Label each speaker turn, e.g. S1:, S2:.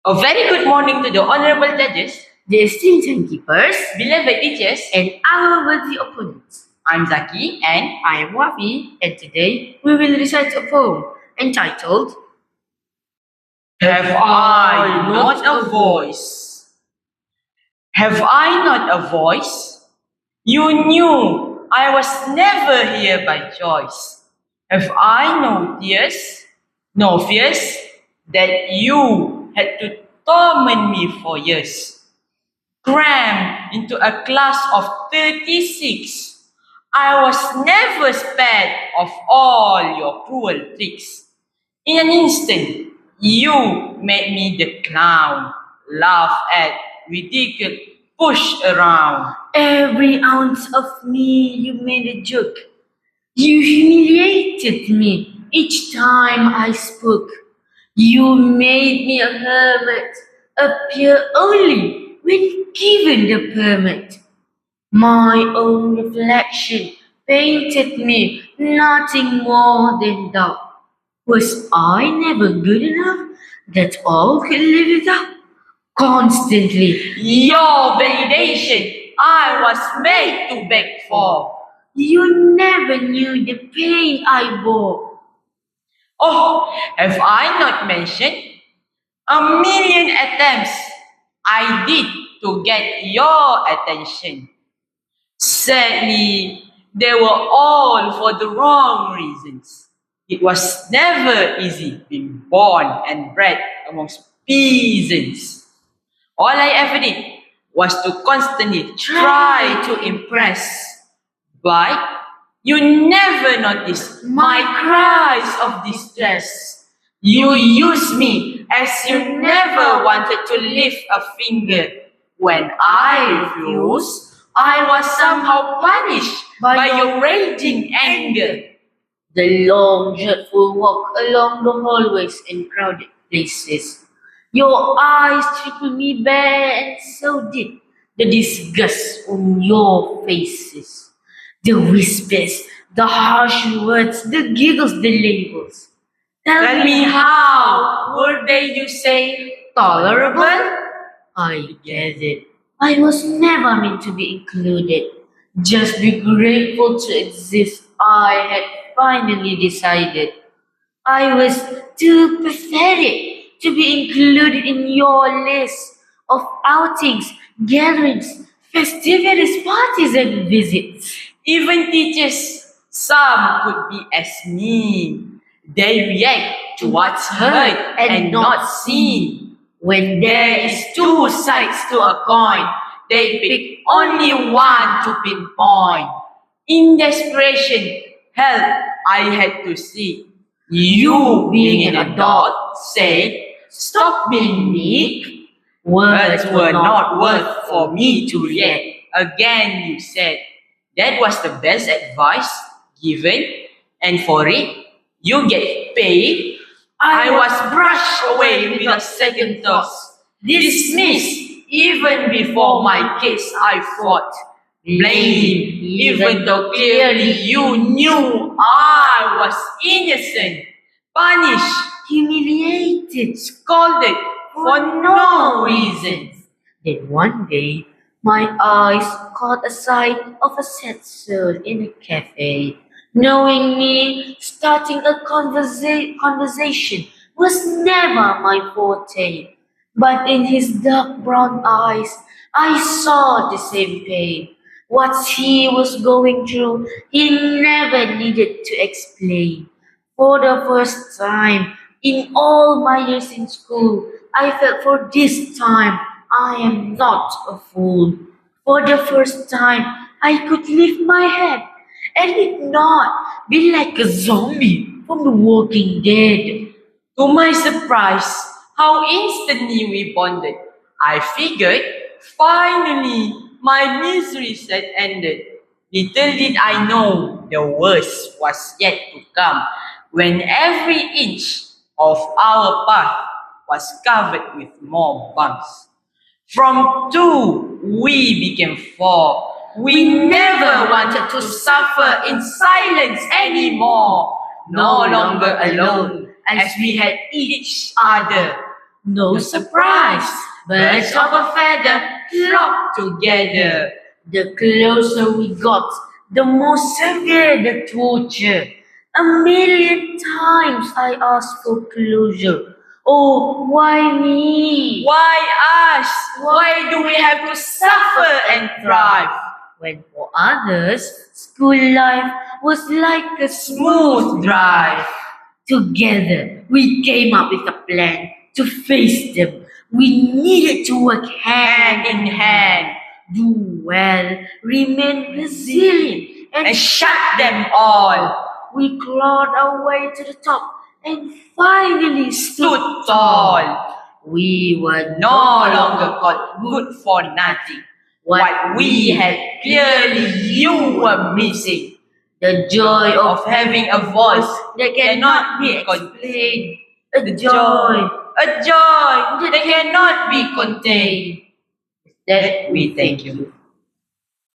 S1: A very good morning to the honorable judges,
S2: the esteemed timekeepers,
S1: beloved teachers,
S2: and our worthy opponents.
S1: I'm Zaki and
S2: I am Wafi, and today we will recite a poem entitled
S1: Have I Not a Voice? Have I not a voice? You knew I was never here by choice. Have I no tears, no fears, that you had to torment me for years? Crammed into a class of 36, I was never spared of all your cruel tricks. In an instant, you made me the clown, laugh at, ridicule, push around.
S2: every ounce of me you made a joke. You humiliated me each time I spoke. You made me a hermit, appear only when given the permit. My own reflection painted me nothing more than doubt. Was I never good enough that all could live it up? Constantly,
S1: Your validation I was made to beg for.
S2: you never knew the pain I bore.
S1: Oh, have I not mentioned 1,000,000 attempts I did to get your attention? Sadly, they were all for the wrong reasons. It was never easy being born and bred amongst peasants. All I ever did was to constantly try to impress. But you never noticed my cries of distress. You used me as you never wanted to lift a finger. When I refused, I was somehow punished by your raging anger.
S2: The long, dreadful walk along the hallways and crowded places. Your eyes stripped me bare, and so did the disgust on your faces. The whispers, the harsh words, the giggles, the labels.
S1: Tell me how were they, you say, tolerable?
S2: I get it. I was never meant to be included. Just be grateful to exist. I had finally decided. I was too pathetic to be included in your list of outings, gatherings, festivities, parties, and visits.
S1: Even teachers, some could be as mean. They react to what's heard and not seen.
S2: When
S1: There is two sides to a coin. They pick only one to pinpoint. In desperation, help I had to seek. You, being an adult, said, "Stop being meek." Words were not worth for me to react. Again, you said, that was the best advice given, and for it, you get paid. I was brushed away without second thoughts, dismissed even before my case I fought. Blamed, even though clearly you knew I was innocent. Punished,
S2: Humiliated.
S1: scolded for no reason.
S2: Then one day, my eyes caught a sight of a sad soul in a cafe. Knowing me, starting a conversation was never my forte. But in his dark brown eyes, I saw the same pain. What he was going through, he never needed to explain. For the first time in all my years in school, I felt for this time I am not a fool. For the first time, I could lift my head and it not be like a zombie from the Walking Dead.
S1: To my surprise, how instantly we bonded. I figured, finally, my miseries had ended. Little did I know the worst was yet to come, when every inch of our path was covered with more bumps. From two, we became four. We never wanted to suffer in silence anymore. No longer alone, as we had each other.
S2: No surprise, birds of a feather flock together. The closer we got, the more severe the torture. A million times I asked for closure. Oh, why me?
S1: Why us? Why do we have to suffer and thrive?
S2: When for others, school life was like a
S1: Smooth drive.
S2: Together, we came up with a plan to face them. We needed to work
S1: Hand in hand.
S2: do well, remain resilient,
S1: And shut them all.
S2: We clawed our way to the top and finally stood
S1: Stood tall.
S2: We were
S1: No longer called good for nothing. What we had clearly you were missing.
S2: The joy of
S1: Of having a voice
S2: that cannot be explained. A
S1: The
S2: joy
S1: A joy that cannot be contained. That we thank you.